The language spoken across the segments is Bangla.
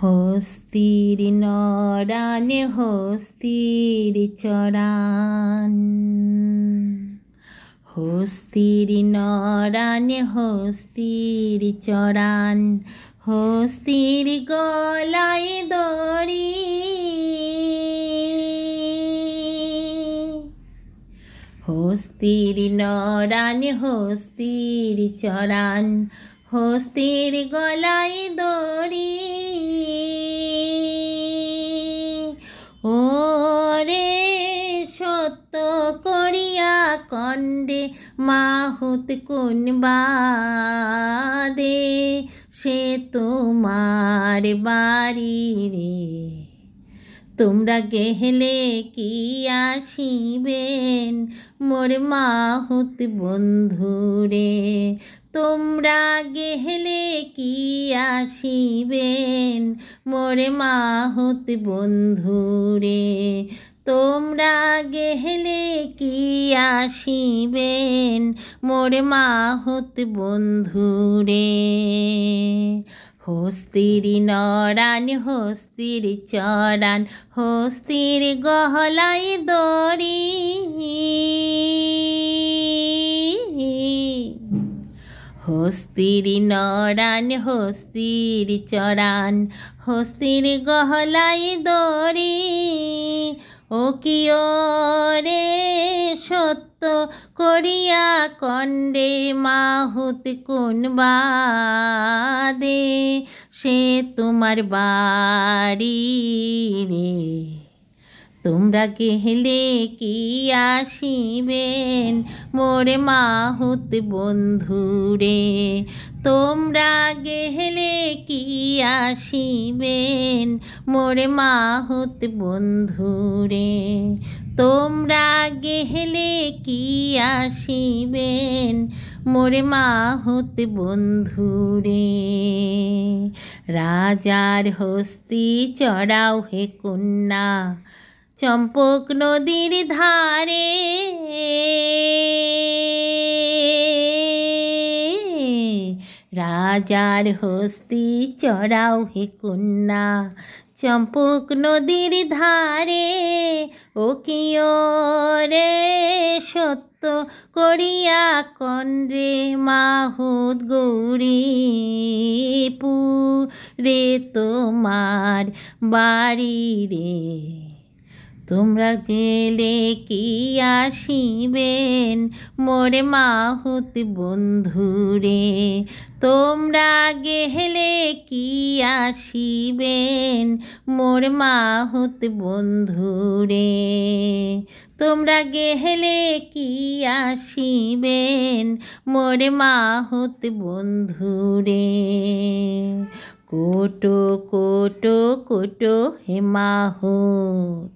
হস্তির নরানে হস্তির চরান, হস্তির নরানে হস্তির চরান, হস্তির গলায় দড়ি, হস্তির নরানে হস্তির চরান, হস্তির গলায় দড়ি। ওরে সত্য করিয়া কণ্ডে মাহুত কোন বাদে, সে তোমার বাড়ি রে। তোমরা গেহলে কি আসিবেন মোর মাহুত বন্ধুরে, তোমরা গেহলে কি আসিবেন মোর মাহুত বন্ধুরে, তোমরা গেহলে কি আসিবেন মোর মাহুত বন্ধুরে। হস্তির নরান হস্তির চরান, হস্তির গলায় দড়ি, হস্তির নরান হস্তির চরান, হস্তির গলায় দড়ি। ও কিয় রে সত্য করিয়া কণ্ডে মাহুত কোন বাদে, সে তোমার বাড়ি রে। তোমরা গেহলে কি আসিবেন মোর মাহুত বন্ধুরে, তোমরা গেহলে কি আসিবেন মোর মাহুত বন্ধুরে, তোমরা গেহলে কি আসিবেন মোর মাহুত বন্ধুরে। রাজার হস্তি চড়াও হে কন্যা চম্পক নদীর ধারে, রাজার হস্তি চড়াও হে কন্যা চম্পক নদীর ধারে। ও কিয় রে সত্য করিয়া কণ্ডে মাহুত গৌরীপুরে তোমার বাড়ি রে। তোমরা গেলে কি আসিবেন মোর মাহুত বন্ধুরে, তোমরা গেহলে কি আসিবেন মোর মাহুত বন্ধুরে, তোমরা গেহলে কি আসিবেন মোর মাহুত বন্ধুরে। কোটো কোটো কোটো হে মাহুত,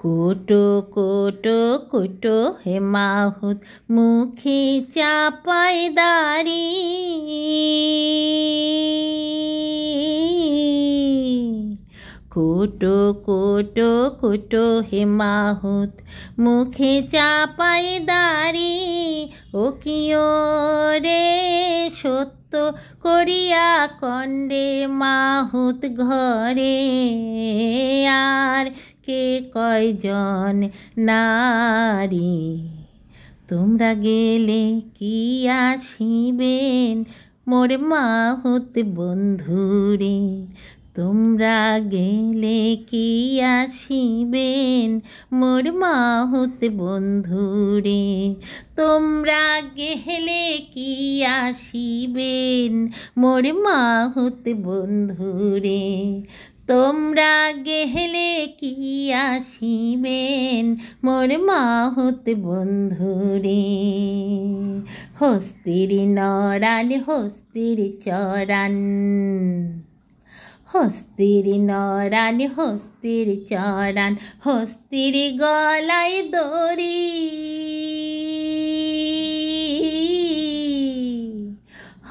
কোটো কোটো কোটো হে মাহুত মুখে চাপায় দাড়ি, কোটো কোটো কোটো হে মাহুত মুখে চাপায় দাড়ি। ও কিয় রে সত্য করিয়া কণ্ডে মাহুত ঘরে, আর কে কয়জন নারী, তোমরা গেলে কি আসিবেন মোর মাহুত বন্ধুরে, তোমরা গেলে কি আসিবেন মোর মাহুত বন্ধুরে, তোমরা গেহলে কি আসিবেন মোর মাহুত বন্ধুরে, তোমরা গেহলে কি আসিবেন মোর মাহুত বন্ধুরে। হস্তির নরান হস্তির চরান, হস্তির নরান হস্তির চরান, হস্তির গলায় দড়ি,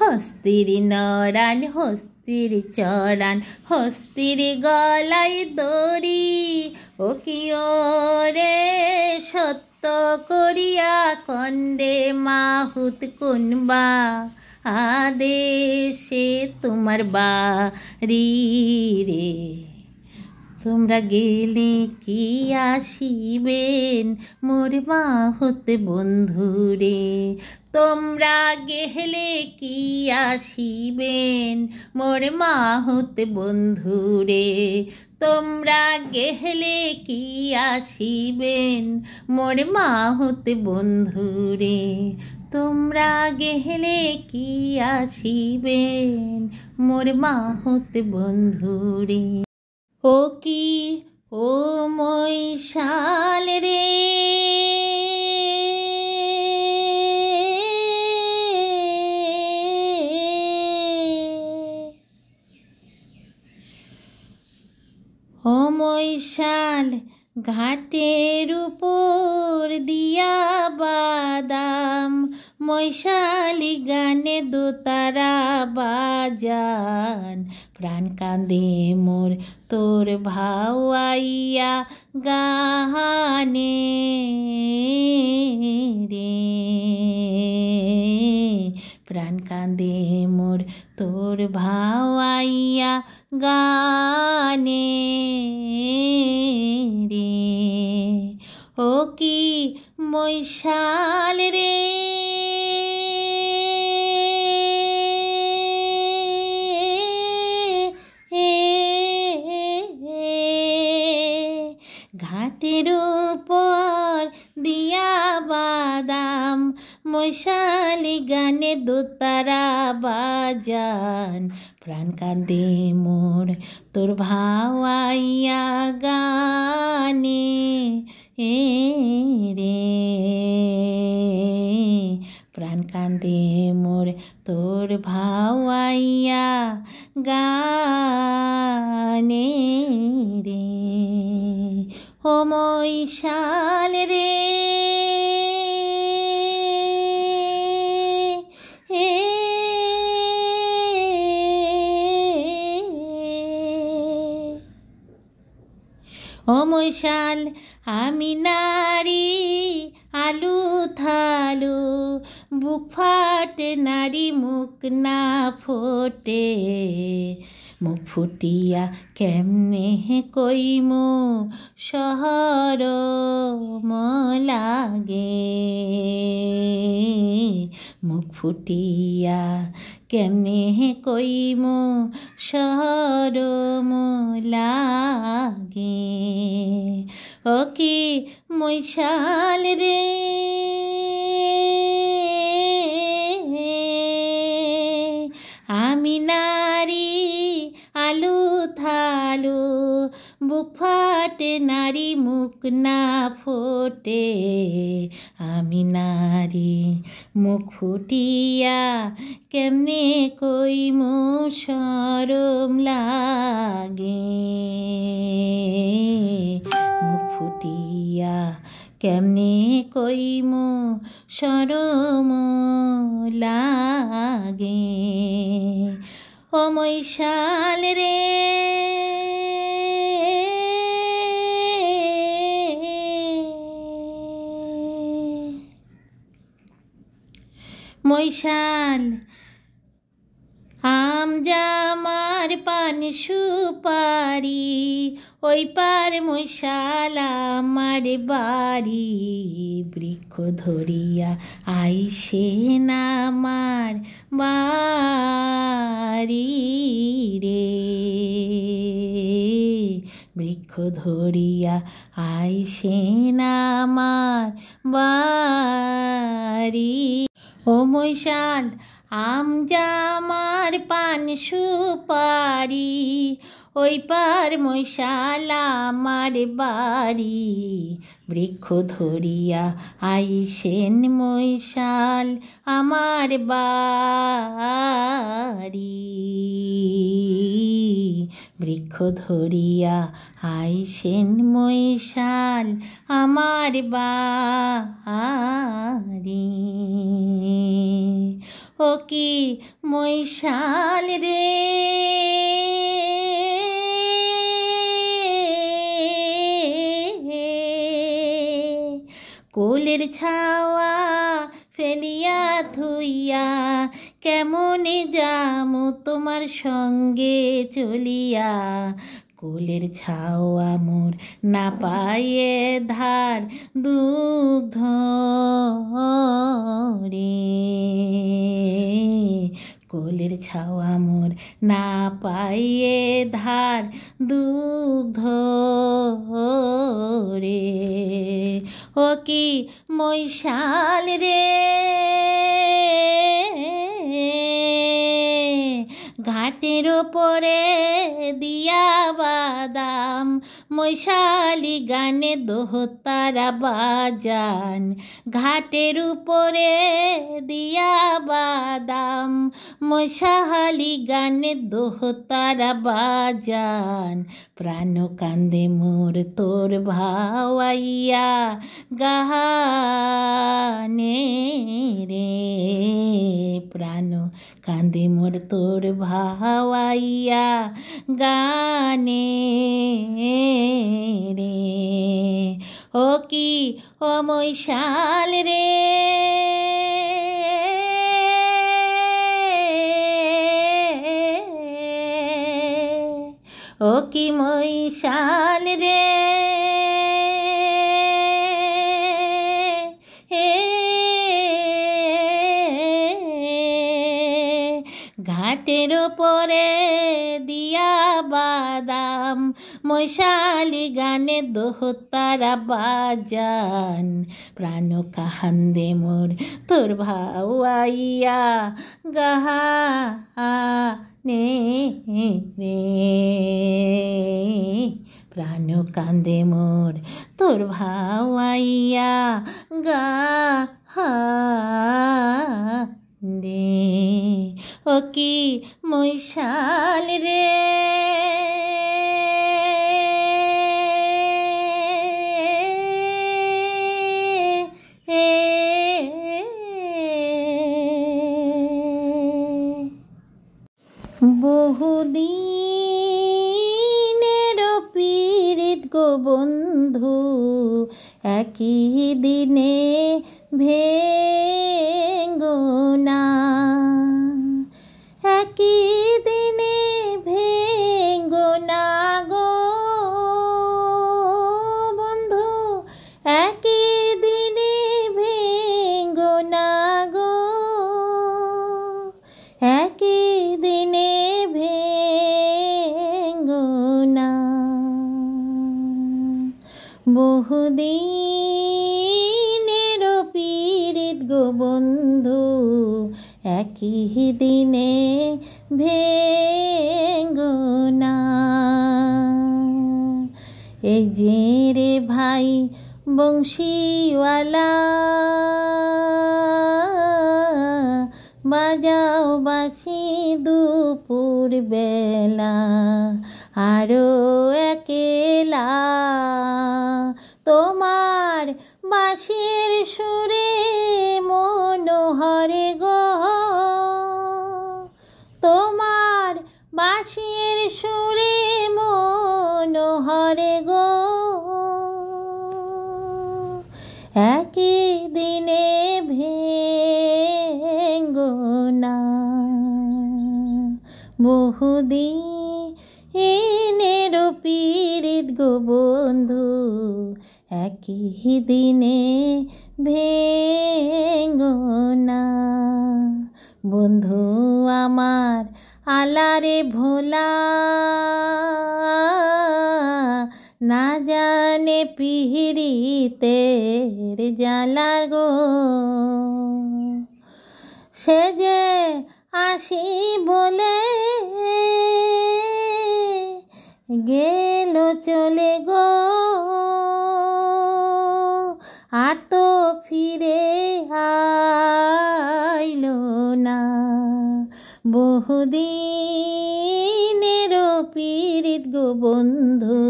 হস্তির নরান হস্তির চরান, হস্তির গলায় দড়ি। ও কিয় রে সত্য করিয়া কণ্ডে মাহুত কোন বা আদেশে তোমার বাড়ি রে। তোমরা গেলে কি আসিবেন মোর মাহুত বন্ধুরে। তোমরা গেলে কি আসিবেন মোর মাহুত বন্ধুরে। তোমরা গেলে কি আসিবেন মোর মাহুত বন্ধুরে। তোমরা গেলে কি আসিবেন মোর মাহুত বন্ধুরে। ও কি ও মৈশাল রে, ও মৈশাল ঘাটের উপর দিয়া বাদাম মৈশালি গানে দোতারা বাজান। প্রাণ কাঁদে মোর তোর ভাওয়াইয়া গানে রে। প্রাণ কাঁদে মোর তোর ভাওয়াইয়া গানে রে। ও কি মৈশাল রে, ঘাটের উপর দিয়া বাদাম মৈশালি গানে দোতারা বাজান। প্রাণ কাঁদে মোর তোর ভাওয়াইয়া গানে রে। প্রাণ কাঁদে মোর তোর ভাওয়াইয়া গানে রে। ও মৈশাল রে, ও মৈশাল আমি নারী আলু থালু বুক ফাটে নারী মুখ না ফোটে। মুখ ফুটিয়া কেমনে কইমু শহর লাগে। মুখ ফুটিয়া কেমনে কইমু শহর লাগে। ও কি মৈশাল রে, আমি নারী আলু থালু বুক ফাটে নারী মুখ না ফোটে। আমি নারী মুখ ফুটিয়া কেমনে কইমু শরম লাগে। মুখ ফুটিয়া কেমনে কইমু শরম লাগে। ও মৈশাল রে, মৈশাল আম জামার পান সুপারি ওই পার মৈশাল আমার বাড়ি। বৃক্ষ ধরিয়া আইসে আমার বাড়ি রে। বৃক্ষ ধরিয়া আইসে আমার বাড়ি। ও মৈশাল আম জামার পান সুপারি ওই পার মৈশাল আমার বাড়ি। বৃক্ষ ধরিয়া আইসেন মৈশাল আমার বাড়ি। বৃক্ষ ধরিয়া আইসেন মৈশাল আমার বাড়ি। ও কি মৈশাল রে, কোলের ছাওয়া ফেলিয়া থুইয়া, কেমনে যামো তোমার সঙ্গে চলিয়া। কোলের ছাওয়া মোর না পায়ে ধার দুগ্ধ রে, কোলের ছাওয়া মোর না পাইয়ে ধার দুগ্ধ রে। ও কি মৈশাল রে, ঘাটের ওপরে দিয়া বাদাম, মৈশালি গানে দোহতারা বাজান। ঘাটের উপরে দিয়া বাদাম, মৈশালি গানে দোহতারা বাজান। প্রাণ কান্দে মোর তোর ভাওয়াইয়া গানে রে, প্রাণ কান্দে মোর তোর ভাওয়াইয়া গানে রে। ও কি ও মৈশাল রে, ও কি মৈশাল রে, ঘাটের ওপরে দিয়া বাদাম, মৈশালি গানে দোহতারা বাজান। প্রাণ কান্দে মোর তোর ভাওয়াইয়া গানে রে, প্রাণ কান্দে মোর তোর ভাওয়াইয়া গানে। ও কি মৈশাল রে, বহুদিনের পীড়িত গো বন্ধু, একই দিনে ভেঙ্গো না, একই দিনে ভেঙ্গো না গো বন্ধু, একই দিনে ভেঙ্গো না গো, একই দিনে ভেঙ্গো না। বহুদিনের পীড়িত গো বন্ধু, একই দিনে ভেঙ্গো না। এই যে রে ভাই বংশীওয়ালা, বাজাও বাঁশি দুপুর বেলা, আরো একেলা তোমার বাঁশির সুরে মনোহরে গো, তোমার বাঁশির সুরে মনোহরে গো, একই দিনে ভেঙ্গো না। বহুদিনের পীড়িত গো বন্ধু, একই দিনে ভেঙ্গো না। বন্ধু আমার আলারে ভোলা, না জানে পিহিরিতের জ্বালা গো, সে যে আসি বলে গেল চলে গো, আর তো ফিরে আইলো না। বহুদিনের পীড়িত গো বন্ধু,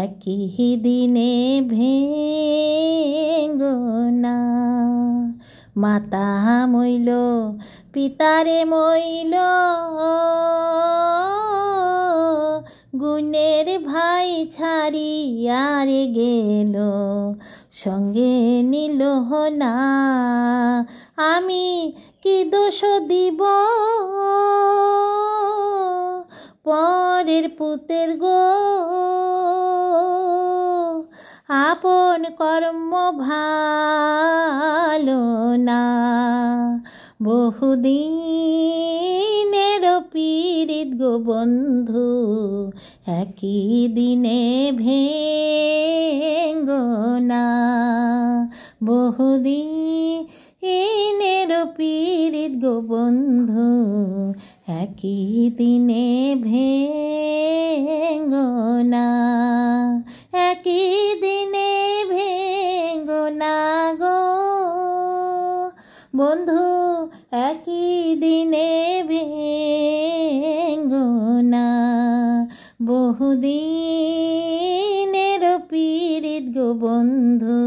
একই দিনে ভেঙ্গো না। মাতা মইল পিতারে মইল, গুণের ভাই ছাড়িয়া রে গেল, সঙ্গে নিল না আমি কি দোষ দিব পরের পুতের গো, আপন কর্ম ভালো না। বহুদিনের পীড়িত গো বন্ধু, একই দিনে ভেঙ্গো না। বহুদিনের পীড়িত গো বন্ধু, একই দিনে ভেঙ্গো না। একই দিনে ভেঙ্গো না গো বন্ধু, একই দিনে ভেঙ্গো না। বহুদিনের পীড়িত গো বন্ধু,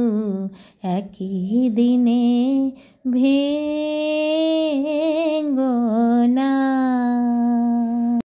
একই দিনে ভেঙ্গো